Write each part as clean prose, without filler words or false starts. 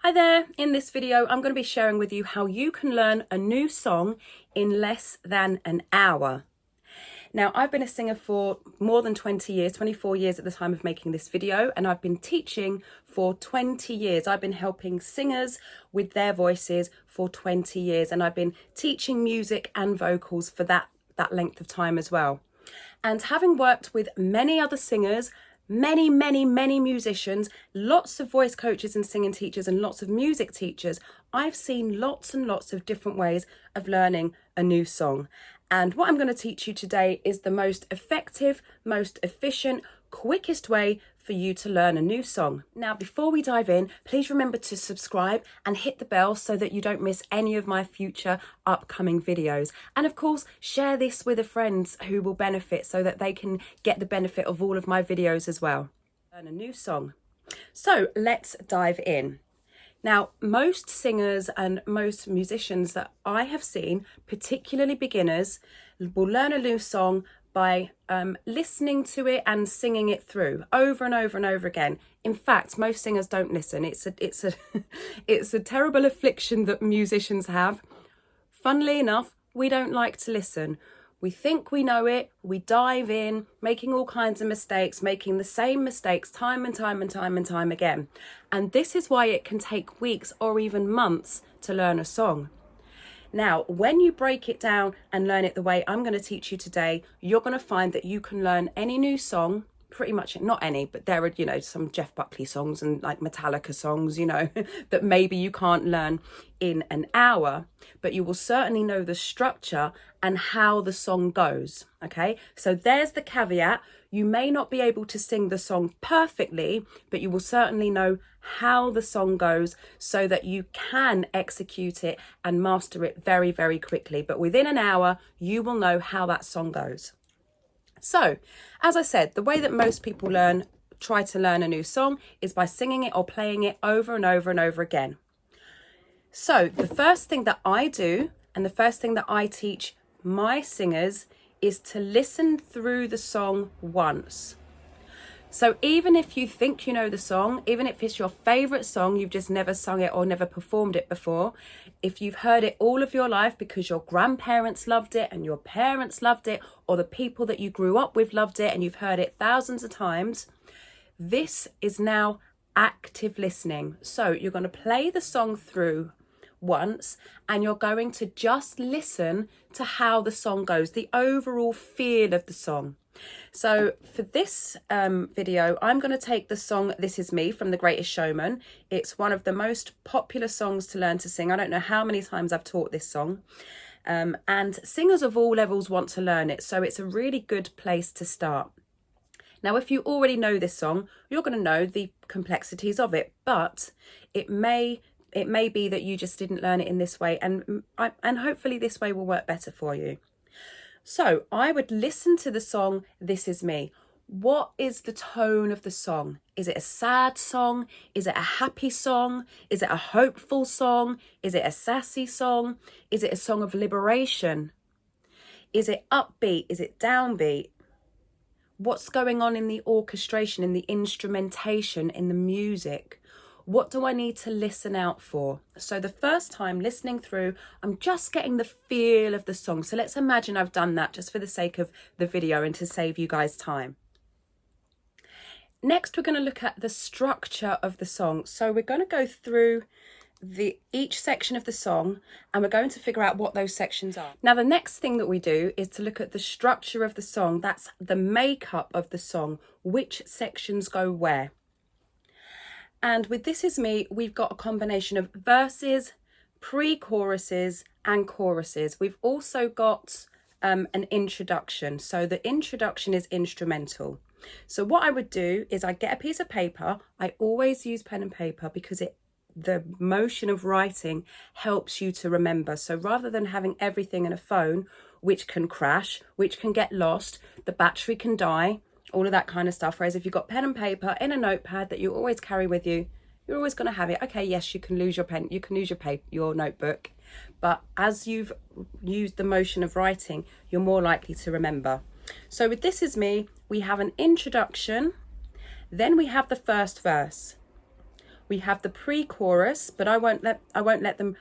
Hi there, in this video I'm going to be sharing with you how you can learn a new song in less than an hour. Now, I've been a singer for more than 20 years, 24 years at the time of making this video, and I've been teaching for 20 years. I've been helping singers with their voices for 20 years, and I've been teaching music and vocals for that length of time as well. And having worked with many other singers, many musicians, lots of voice coaches and singing teachers and lots of music teachers, I've seen lots and lots of different ways of learning a new song. And what I'm going to teach you today is the most effective, most efficient, quickest way for you to learn a new song. Now, before we dive in, please remember to subscribe and hit the bell so that you don't miss any of my future upcoming videos. And of course, share this with a friend who will benefit so that they can get the benefit of all of my videos as well. Learn a new song. So let's dive in. Now, most singers and most musicians that I have seen, particularly beginners, will learn a new song by listening to it and singing it through over and over and over again. In fact, most singers don't listen. It's a terrible affliction that musicians have. Funnily enough, we don't like to listen. We think we know it, we dive in, making all kinds of mistakes, making the same mistakes time and time again. And this is why it can take weeks or even months to learn a song. Now, when you break it down and learn it the way I'm going to teach you today, you're going to find that you can learn any new song, pretty much, not any, but there are, some Jeff Buckley songs and like Metallica songs, that maybe you can't learn in an hour, but you will certainly know the structure and how the song goes. Okay, so there's the caveat. You may not be able to sing the song perfectly, but you will certainly know how the song goes so that you can execute it and master it very quickly. But within an hour, you will know how that song goes. So, as I said, the way that most people try to learn a new song is by singing it or playing it over and over and over again. So, the first thing that I do and the first thing that I teach my singers is to listen through the song once. So even if you think you know the song, even if it's your favourite song, you've just never sung it or never performed it before, if you've heard it all of your life because your grandparents loved it and your parents loved it, or the people that you grew up with loved it and you've heard it thousands of times, this is now active listening. So you're going to play the song through once and you're going to just listen to how the song goes, the overall feel of the song. So for this video, I'm going to take the song This Is Me from The Greatest Showman. It's one of the most popular songs to learn to sing. I don't know how many times I've taught this song. And singers of all levels want to learn it. So it's a really good place to start. Now, if you already know this song, you're going to know the complexities of it. But it may be that you just didn't learn it in this way. And hopefully this way will work better for you. So I would listen to the song, This Is Me. What is the tone of the song? Is it a sad song? Is it a happy song? Is it a hopeful song? Is it a sassy song? Is it a song of liberation? Is it upbeat? Is it downbeat? What's going on in the orchestration, in the instrumentation, in the music? What do I need to listen out for? So the first time listening through, I'm just getting the feel of the song. So let's imagine I've done that just for the sake of the video and to save you guys time. Next, we're going to look at the structure of the song. So we're going to go through each section of the song and we're going to figure out what those sections are. Now, the next thing that we do is to look at the structure of the song. That's the makeup of the song, which sections go where. And with This Is Me, we've got a combination of verses, pre-choruses and choruses. We've also got an introduction. So the introduction is instrumental. So what I would do is I get a piece of paper. I always use pen and paper because the motion of writing helps you to remember. So rather than having everything in a phone, which can crash, which can get lost, the battery can die, all of that kind of stuff. Whereas if you've got pen and paper in a notepad that you always carry with you, you're always going to have it. Okay, yes, you can lose your pen, you can lose your notebook, but as you've used the motion of writing, you're more likely to remember. So with This Is Me, we have an introduction, then we have the first verse. We have the pre-chorus, but I won't let them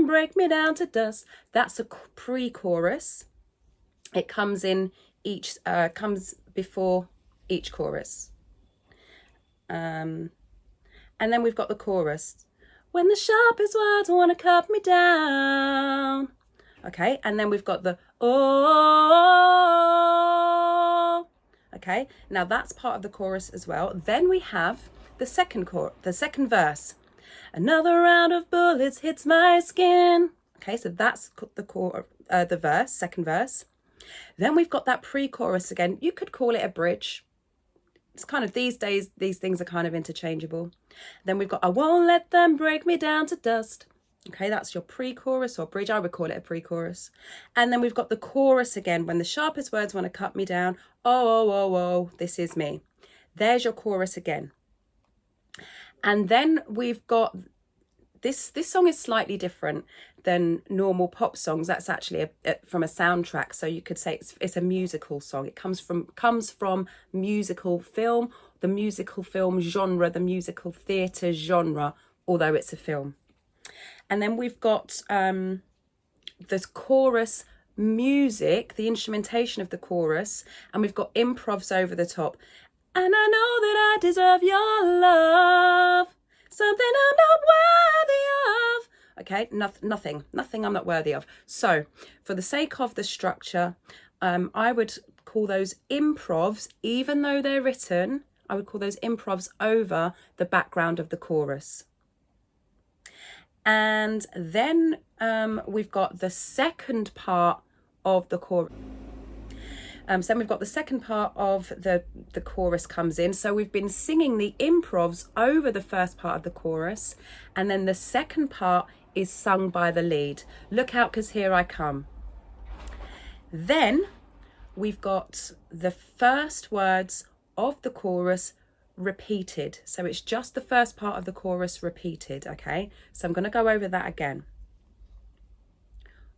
break me down to dust. That's a pre-chorus. It comes in comes before each chorus. And then we've got the chorus. When the sharpest words want to cut me down. Okay, and then we've got the oh. Okay, now that's part of the chorus as well. Then we have the second verse. Another round of bullets hits my skin. Okay, so that's the verse, second verse. Then we've got that pre-chorus again. You could call it a bridge. It's kind of these days, these things are kind of interchangeable. Then we've got I won't let them break me down to dust. Okay, that's your pre-chorus or bridge. I would call it a pre-chorus. And then we've got the chorus again. When the sharpest words want to cut me down. Oh, oh, oh, oh, this is me. There's your chorus again. And then we've got this song is slightly different than normal pop songs. That's actually from a soundtrack. So you could say it's a musical song. It comes from musical film, the musical film genre, the musical theatre genre, although it's a film. And then we've got the chorus music, the instrumentation of the chorus, and we've got improvs over the top. And I know that I deserve your love, something I'm not worthy of. Okay, nothing I'm not worthy of. So for the sake of the structure, I would call those improvs, even though they're written, I would call those improvs over the background of the chorus. And then we've got the second part of the chorus. So then we've got the second part of the chorus comes in. So we've been singing the improvs over the first part of the chorus. And then the second part is sung by the lead. Look out, 'cause here I come. Then we've got the first words of the chorus repeated. So it's just the first part of the chorus repeated, okay? So I'm going to go over that again.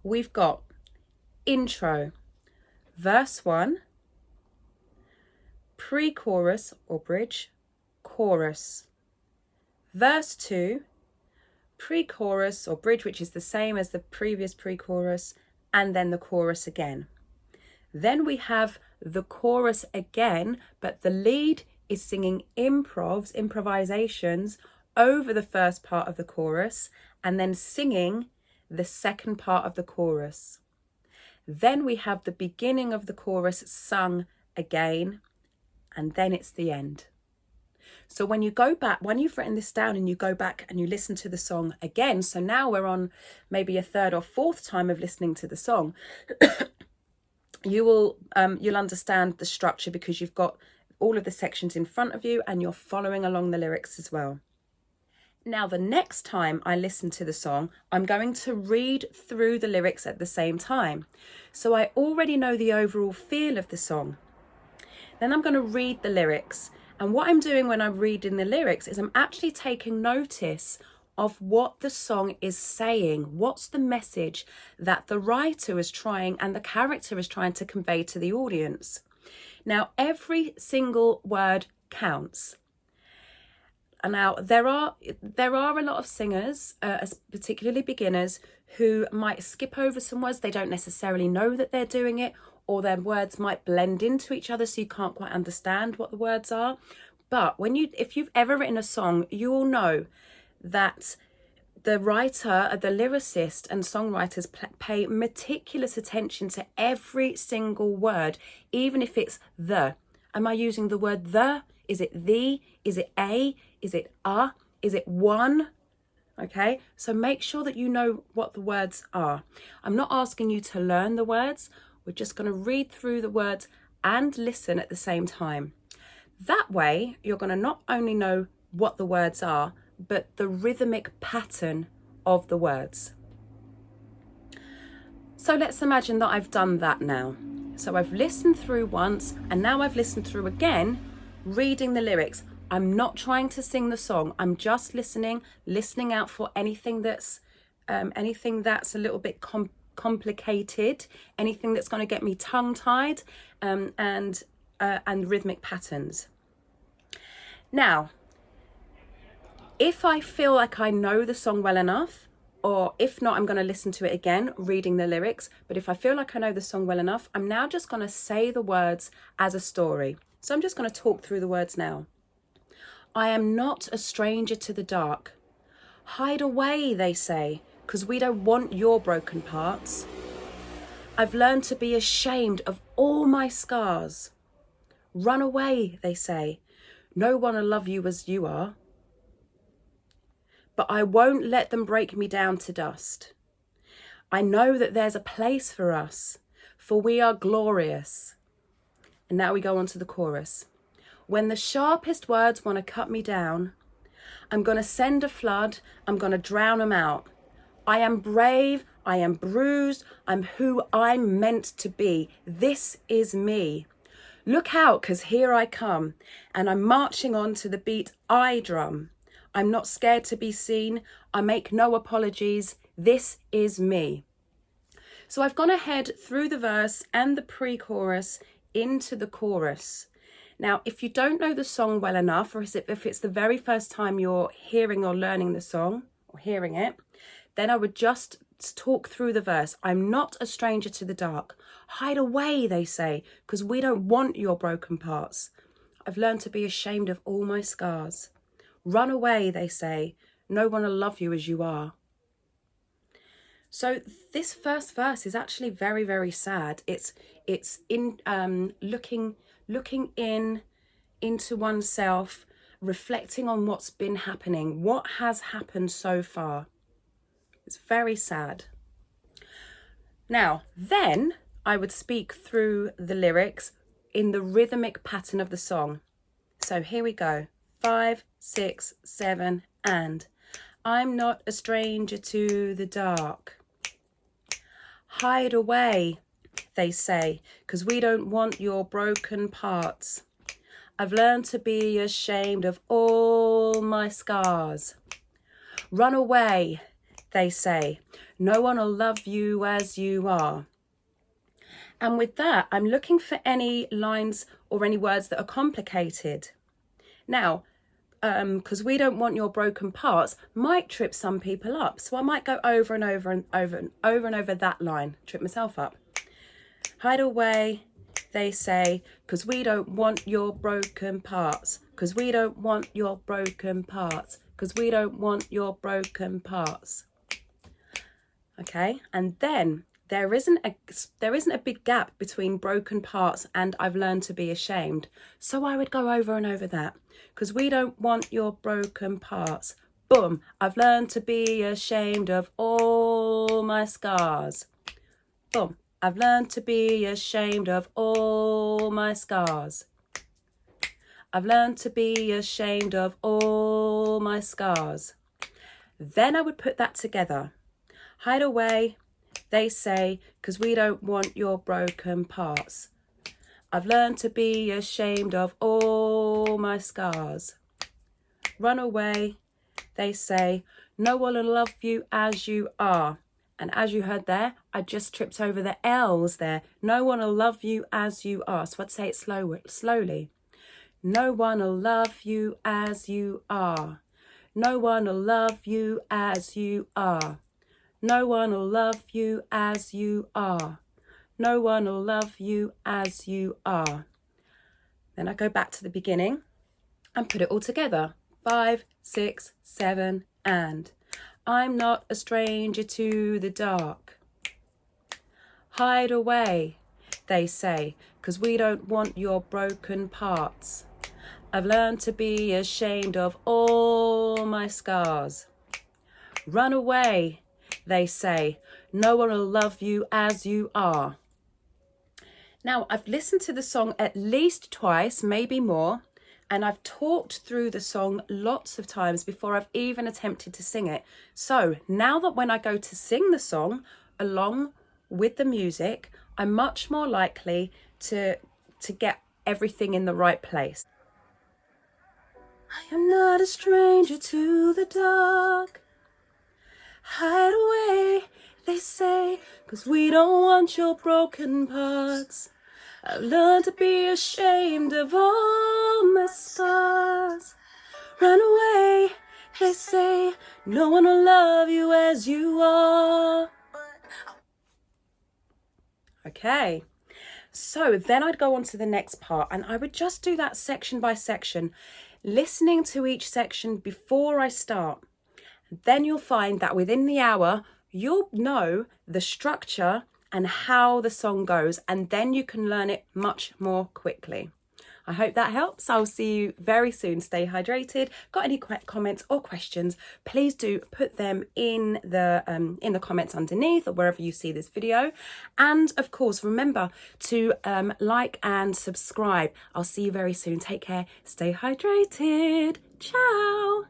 We've got intro, verse 1, pre-chorus or bridge, chorus. Verse 2, pre-chorus or bridge, which is the same as the previous pre-chorus, and then the chorus again. Then we have the chorus again, but the lead is singing improvisations over the first part of the chorus and then singing the second part of the chorus. Then we have the beginning of the chorus sung again, and then it's the end. So when you go back, when you've written this down and you go back and you listen to the song again, so now we're on maybe a third or fourth time of listening to the song, you'll understand the structure because you've got all of the sections in front of you and you're following along the lyrics as well. Now, the next time I listen to the song, I'm going to read through the lyrics at the same time. So I already know the overall feel of the song. Then I'm going to read the lyrics. And what I'm doing when I'm reading the lyrics is I'm actually taking notice of what the song is saying. What's the message that the writer is trying and the character is trying to convey to the audience? Now, every single word counts. And now there are a lot of singers, particularly beginners, who might skip over some words. They don't necessarily know that they're doing it, or their words might blend into each other so you can't quite understand what the words are. But if you've ever written a song, you will know that the writer, the lyricist and songwriters pay meticulous attention to every single word, even if it's the. Am I using the word the? Is it the? Is it a? Is it a? Is it one? Okay, so make sure that you know what the words are. I'm not asking you to learn the words. We're just going to read through the words and listen at the same time. That way, you're going to not only know what the words are, but the rhythmic pattern of the words. So let's imagine that I've done that now. So I've listened through once and now I've listened through again, reading the lyrics. I'm not trying to sing the song. I'm just listening out for anything that's a little bit complicated, anything that's going to get me tongue-tied, and rhythmic patterns. Now, If I feel like I know the song well enough, or if not, I'm going to listen to it again, reading the lyrics. But if I feel like I know the song well enough, I'm now just going to say the words as a story. So I'm just going to talk through the words now. I am not a stranger to the dark. Hide away, they say, 'cause we don't want your broken parts. I've learned to be ashamed of all my scars. Run away, they say. No one will love you as you are. But I won't let them break me down to dust. I know that there's a place for us, for we are glorious. And now we go on to the chorus. When the sharpest words want to cut me down, I'm going to send a flood, I'm going to drown them out. I am brave, I am bruised, I'm who I'm meant to be. This is me. Look out, 'cause here I come, and I'm marching on to the beat I drum. I'm not scared to be seen, I make no apologies, this is me. So I've gone ahead through the verse and the pre-chorus into the chorus. Now, if you don't know the song well enough, or if it's the very first time you're hearing or learning the song, or hearing it, then I would just talk through the verse. I'm not a stranger to the dark. Hide away, they say, 'cause we don't want your broken parts. I've learned to be ashamed of all my scars. Run away, they say. No one will love you as you are. So this first verse is actually very, very sad. It's in looking into oneself, reflecting on what's been happening, what has happened so far. It's very sad. Now, then I would speak through the lyrics in the rhythmic pattern of the song. So here we go. 5, 6, 7, and I'm not a stranger to the dark. Hide away, they say, 'cause we don't want your broken parts. I've learned to be ashamed of all my scars. Run away, they say. No one will love you as you are. And with that, I'm looking for any lines or any words that are complicated. Now, because we don't want your broken parts, might trip some people up. So I might go over and over and over and over and over that line, trip myself up. Hide away, they say, 'cause we don't want your broken parts. 'Cause we don't want your broken parts. 'Cause we don't want your broken parts. Okay, and then there isn't a big gap between broken parts and I've learned to be ashamed. So I would go over and over that. 'Cause we don't want your broken parts. Boom, I've learned to be ashamed of all my scars. Boom, I've learned to be ashamed of all my scars. I've learned to be ashamed of all my scars. Then I would put that together. Hide away, they say, 'cause we don't want your broken parts. I've learned to be ashamed of all my scars. Run away, they say. No one will love you as you are. And as you heard there, I just tripped over the L's there. No one will love you as you are. So I'd say it slowly. No one will love you as you are. No one will love you as you are. No one will love you as you are. No one will love you as you are. Then I go back to the beginning and put it all together. 5, 6, 7, and I'm not a stranger to the dark. Hide away, they say, 'cause we don't want your broken parts. I've learned to be ashamed of all my scars. Run away, they say. No one will love you as you are. Now, I've listened to the song at least twice, maybe more, and I've talked through the song lots of times before I've even attempted to sing it. So now that when I go to sing the song along with the music, I'm much more likely to get everything in the right place. I am not a stranger to the dark. Hide away, they say, 'cause we don't want your broken parts. I've learned to be ashamed of all my scars. Run away, They say no one will love you as you are. Okay, so then I'd go on to the next part and I would just do that section by section, listening to each section before I start. Then you'll find that within the hour, you'll know the structure and how the song goes, and then you can learn it much more quickly. I hope that helps. I'll see you very soon. Stay hydrated. Got any comments or questions, please do put them in the comments underneath or wherever you see this video. And of course, remember to like and subscribe. I'll see you very soon. Take care. Stay hydrated. Ciao.